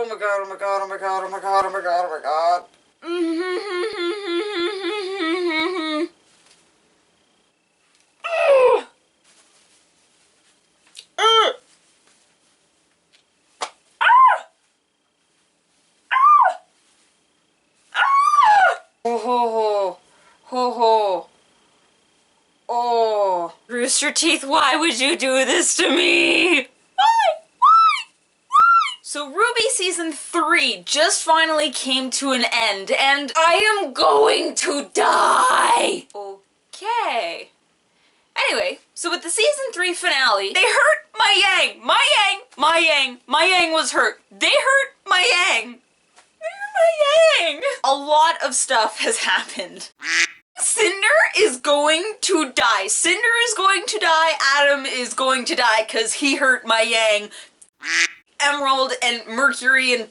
Oh my god, oh my god, oh my god, oh my god, oh my god, oh my god. Oh, Rooster Teeth, why would you do this to me? So RWBY Season 3 just finally came to an end, and I am going to die! Okay. Anyway, so with the Season 3 finale, they hurt my Yang! My Yang was hurt. They hurt my Yang! A lot of stuff has happened. Cinder is going to die. Cinder is going to die. Adam is going to die because he hurt my Yang. Emerald and Mercury and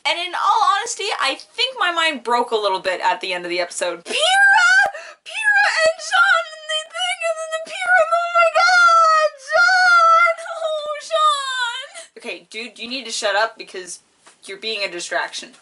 in all honesty, I think my mind broke a little bit at the end of the episode. Pyra and Jaune and the thing and then the Pyra, oh my god, Jaune! Oh, Jaune! Okay, dude, you need to shut up because you're being a distraction.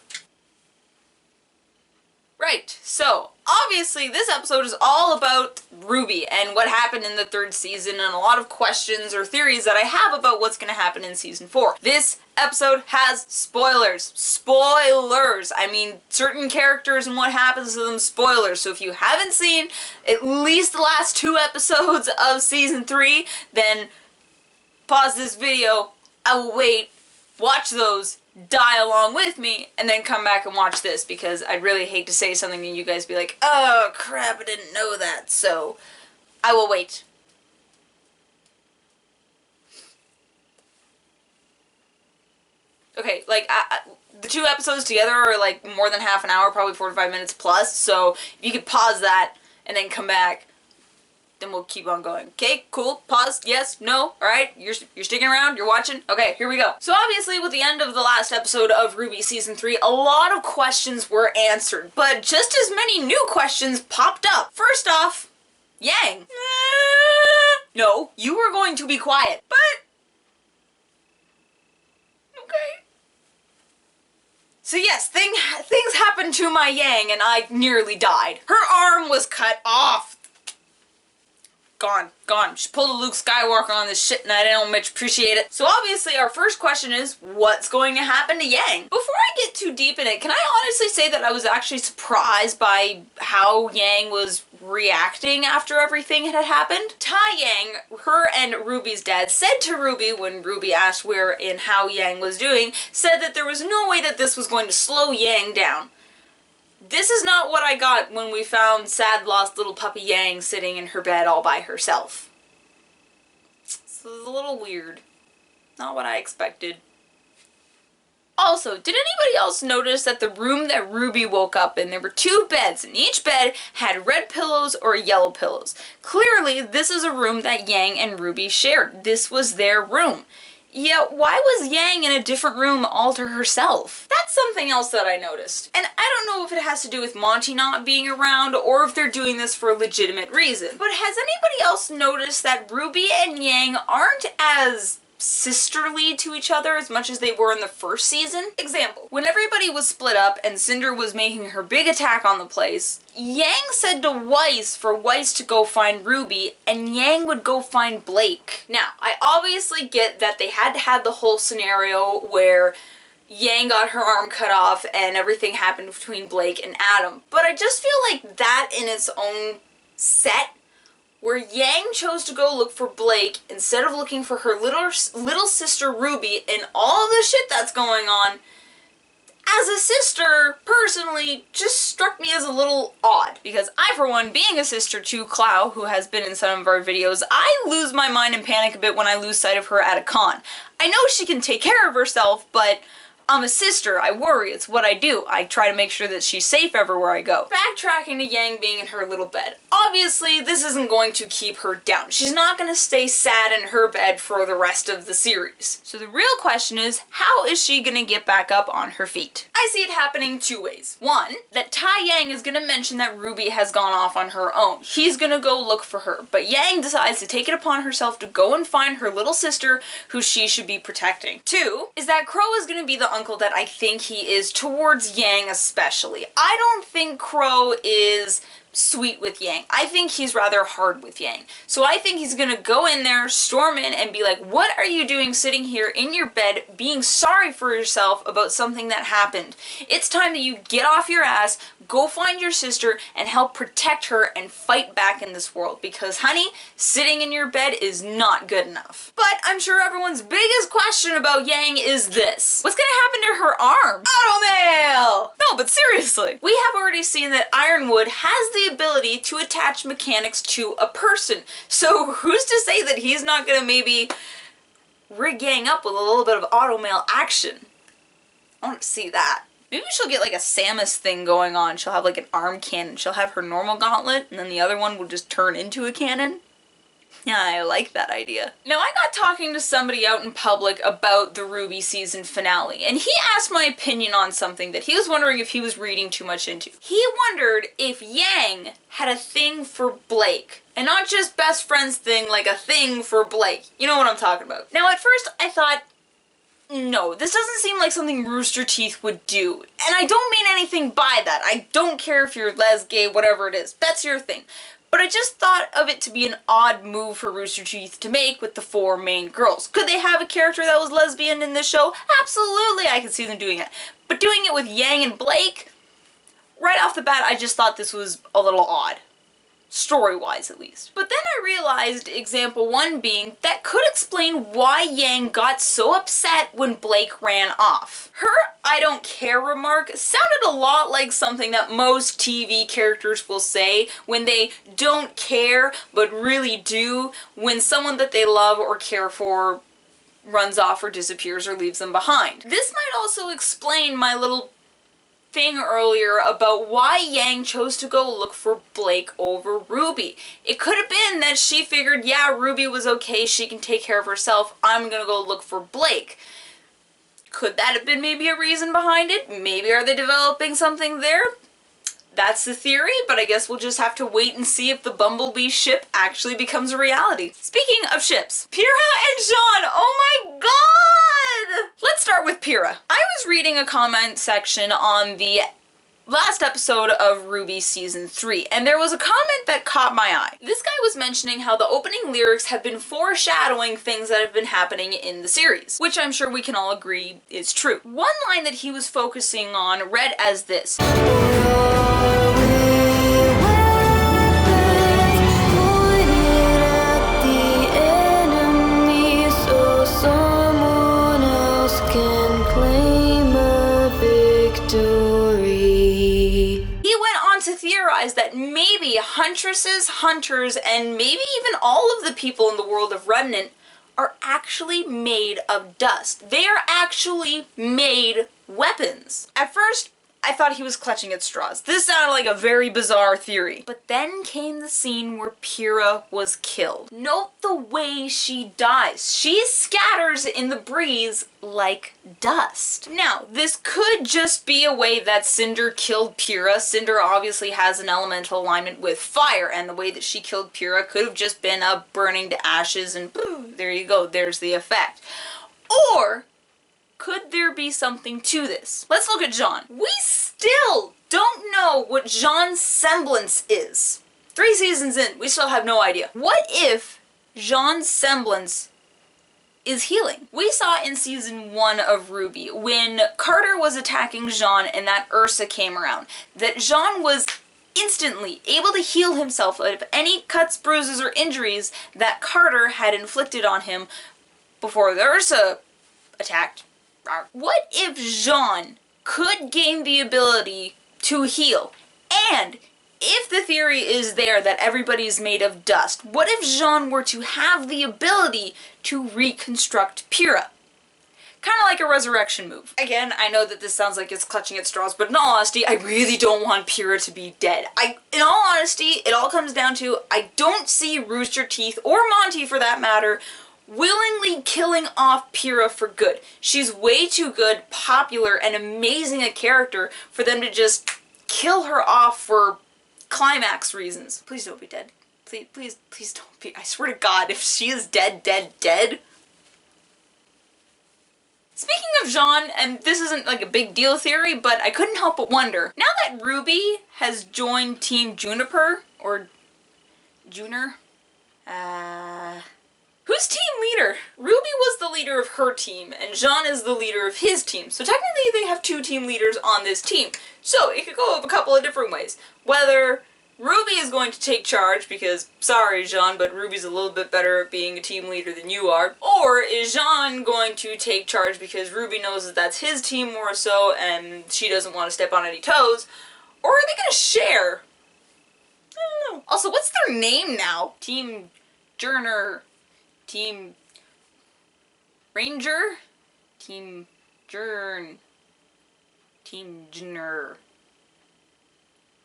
Right, so obviously this episode is all about RWBY and what happened in the 3rd season and a lot of questions or theories that I have about what's going to happen in Season 4. This episode has spoilers. Spoilers! I mean, certain characters and what happens to them, spoilers. So if you haven't seen at least the last 2 episodes of Season 3, then pause this video, I will wait, watch those, die along with me, and then come back and watch this, because I'd really hate to say something and you guys be like, oh crap, I didn't know that, so I will wait. Okay, like, the 2 episodes together are like more than half an hour, probably 45 minutes plus, so if you could pause that and then come back, then we'll keep on going. Okay, cool, pause, yes, no, alright, you're sticking around, you're watching? Okay, here we go. So obviously with the end of the last episode of RWBY Season 3, a lot of questions were answered, but just as many new questions popped up. First off, Yang. No, you are going to be quiet, but... okay. So yes, things happened to my Yang and I nearly died. Her arm was cut off. Gone. She pulled a Luke Skywalker on this shit and I don't much appreciate it. So obviously our first question is, what's going to happen to Yang? Before I get too deep in it, can I honestly say that I was actually surprised by how Yang was reacting after everything had happened? Tai Yang, her and RWBY's dad, said to RWBY when RWBY asked where and how Yang was doing, said that there was no way that this was going to slow Yang down. This is not what I got when we found sad, lost little puppy Yang sitting in her bed all by herself. So it's a little weird. Not what I expected. Also, did anybody else notice that the room that RWBY woke up in, there were 2 beds, and each bed had red pillows or yellow pillows? Clearly, this is a room that Yang and RWBY shared. This was their room. Yet, why was Yang in a different room all to herself? That's something else that I noticed. And I don't know if it has to do with Monty not being around or if they're doing this for a legitimate reason. But has anybody else noticed that RWBY and Yang aren't as sisterly to each other as much as they were in the 1st season? Example, when everybody was split up and Cinder was making her big attack on the place, Yang said to Weiss for Weiss to go find RWBY and Yang would go find Blake. Now, I obviously get that they had to have the whole scenario where Yang got her arm cut off and everything happened between Blake and Adam, but I just feel like that in its own set, where Yang chose to go look for Blake instead of looking for her little sister RWBY and all the shit that's going on, as a sister, personally, just struck me as a little odd. Because I, for one, being a sister to Clow, who has been in some of our videos, I lose my mind and panic a bit when I lose sight of her at a con. I know she can take care of herself, but I'm a sister, I worry, it's what I do. I try to make sure that she's safe everywhere I go. Backtracking to Yang being in her little bed. Obviously, this isn't going to keep her down. She's not going to stay sad in her bed for the rest of the series. So the real question is, how is she going to get back up on her feet? I see it happening 2 ways. One, that Tai Yang is going to mention that RWBY has gone off on her own. He's going to go look for her, but Yang decides to take it upon herself to go and find her little sister who she should be protecting. 2, is that Crow is going to be the uncle that I think he is towards Yang especially. I don't think Crow is sweet with Yang. I think he's rather hard with Yang. So I think he's gonna go in there, storm in, and be like, what are you doing sitting here in your bed being sorry for yourself about something that happened? It's time that you get off your ass, go find your sister, and help protect her and fight back in this world. Because, honey, sitting in your bed is not good enough. But I'm sure everyone's biggest question about Yang is this. What's gonna happen to her arm? Automail! No, but seriously. We have already seen that Ironwood has the ability to attach mechanics to a person. So who's to say that he's not gonna maybe rig Yang up with a little bit of automail action? I want to see that. Maybe she'll get like a Samus thing going on. She'll have like an arm cannon. She'll have her normal gauntlet and then the other one will just turn into a cannon. Yeah, I like that idea. Now, I got talking to somebody out in public about the RWBY season finale, and he asked my opinion on something that he was wondering if he was reading too much into. He wondered if Yang had a thing for Blake, and not just best friends thing, like a thing for Blake. You know what I'm talking about. Now, at first, I thought, no, this doesn't seem like something Rooster Teeth would do. And I don't mean anything by that. I don't care if you're les, gay, whatever it is. That's your thing. But I just thought of it to be an odd move for Rooster Teeth to make with the 4 main girls. Could they have a character that was lesbian in this show? Absolutely, I could see them doing it. But doing it with Yang and Blake, right off the bat, I just thought this was a little odd. Story-wise, at least. But then I realized, example 1 being, that could explain why Yang got so upset when Blake ran off. Her I don't care remark sounded a lot like something that most TV characters will say when they don't care but really do when someone that they love or care for runs off or disappears or leaves them behind. This might also explain my little thing earlier about why Yang chose to go look for Blake over RWBY. It could have been that she figured, yeah, RWBY was okay, she can take care of herself, I'm gonna go look for Blake. Could that have been maybe a reason behind it? Maybe are they developing something there? That's the theory, but I guess we'll just have to wait and see if the Bumblebee ship actually becomes a reality. Speaking of ships, Pyra and Jaune, oh my god! Let's start with Pyra. I was reading a comment section on the last episode of RWBY Season 3, and there was a comment that caught my eye. This guy was mentioning how the opening lyrics have been foreshadowing things that have been happening in the series, which I'm sure we can all agree is true. One line that he was focusing on read as this. Theorize that maybe huntresses, hunters, and maybe even all of the people in the world of Remnant are actually made of dust. They are actually made weapons. At first, I thought he was clutching at straws. This sounded like a very bizarre theory. But then came the scene where Pyra was killed. Note the way she dies. She scatters in the breeze like dust. Now, this could just be a way that Cinder killed Pyra. Cinder obviously has an elemental alignment with fire, and the way that she killed Pyra could have just been a burning to ashes and boom, there you go, there's the effect. Or could there be something to this? Let's look at Jaune. We still don't know what Jaune's semblance is. 3 seasons in, we still have no idea. What if Jaune's semblance is healing? We saw in season 1 of RWBY, when Carter was attacking Jaune and that Ursa came around, that Jaune was instantly able to heal himself of any cuts, bruises, or injuries that Carter had inflicted on him before the Ursa attacked. What if Jaune could gain the ability to heal? And if the theory is there that everybody's made of dust, what if Jaune were to have the ability to reconstruct Pyra? Kind of like a resurrection move. Again, I know that this sounds like it's clutching at straws, but in all honesty, I really don't want Pyra to be dead. In all honesty, it all comes down to, I don't see Rooster Teeth, or Monty for that matter, willingly killing off Pyra for good. She's way too good, popular, and amazing a character for them to just kill her off for climax reasons. Please don't be dead. Please don't be. I swear to God, if she is dead, Speaking of Jaune, and this isn't like a big deal theory, but I couldn't help but wonder, now that RWBY has joined Team Juniper, or Juner, who's team leader? RWBY was the leader of her team, and Jaune is the leader of his team. So technically they have two team leaders on this team. So it could go a couple of different ways. Whether RWBY is going to take charge because, sorry Jaune, but RWBY's a little bit better at being a team leader than you are. Or is Jaune going to take charge because RWBY knows that that's his team more so and she doesn't want to step on any toes? Or are they going to share? I don't know. Also, what's their name now? Team Journer. Team Ranger? Team Journe. Team Journer.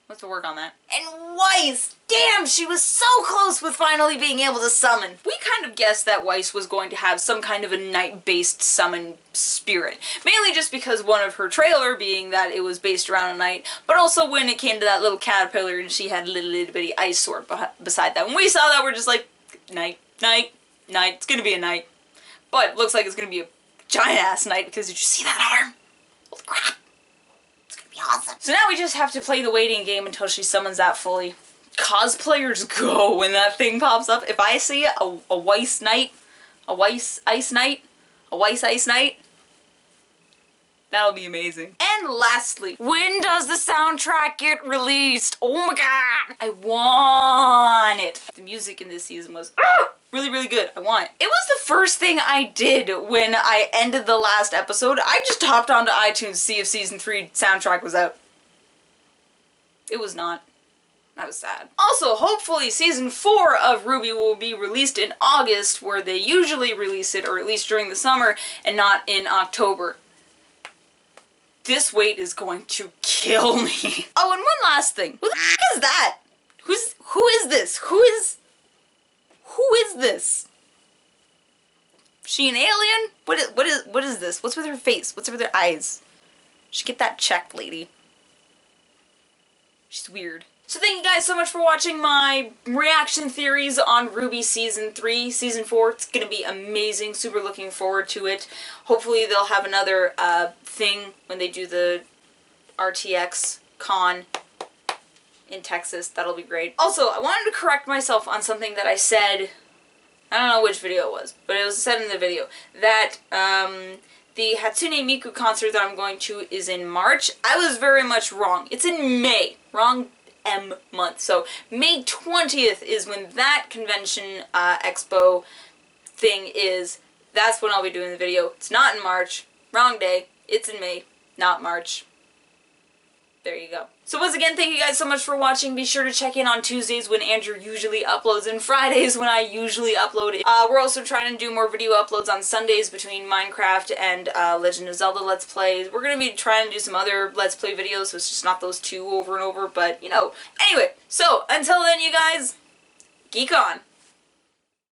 Let's work on that. And Weiss! Damn, she was so close with finally being able to summon. We kind of guessed that Weiss was going to have some kind of a night-based summon spirit. Mainly just because one of her trailer being that it was based around a night, but also when it came to that little caterpillar and she had a little bitty ice sword beside that. When we saw that, we're just like, night, night, night. It's gonna be a night. But it looks like it's gonna be a giant-ass night because did you see that arm? Holy crap. Awesome. So now we just have to play the waiting game until she summons that fully. Cosplayers go when that thing pops up. If I see a Weiss Knight, a Weiss Ice Knight, a Weiss Ice Knight, that'll be amazing. And lastly, when does the soundtrack get released? Oh my god! I want it. The music in this season was really, really good. I want it. It was the first thing I did when I ended the last episode. I just hopped onto iTunes to see if season 3 soundtrack was out. It was not. I was sad. Also, hopefully season 4 of RWBY will be released in August, where they usually release it, or at least during the summer, and not in October. This wait is going to kill me. Oh, and one last thing. Who the f*** is that? Who is this? Who is this? She an alien? What is this? What's with her face? What's with her eyes? She get that checked, lady. She's weird. So thank you guys so much for watching my reaction theories on RWBY Season 3. Season 4, it's gonna be amazing. Super looking forward to it. Hopefully they'll have another thing when they do the RTX con in Texas. That'll be great. Also, I wanted to correct myself on something that I said, I don't know which video it was, but it was said in the video, that the Hatsune Miku concert that I'm going to is in March. I was very much wrong. It's in May. Wrong M month. So May 20th is when that convention expo thing is. That's when I'll be doing the video. It's not in March. Wrong day. It's in May, not March. There you go. So once again, thank you guys so much for watching. Be sure to check in on Tuesdays when Andrew usually uploads and Fridays when I usually upload. We're also trying to do more video uploads on Sundays between Minecraft and Legend of Zelda Let's Plays. We're going to be trying to do some other Let's Play videos, so it's just not those two over and over, but you know. Anyway, so until then, you guys, geek on.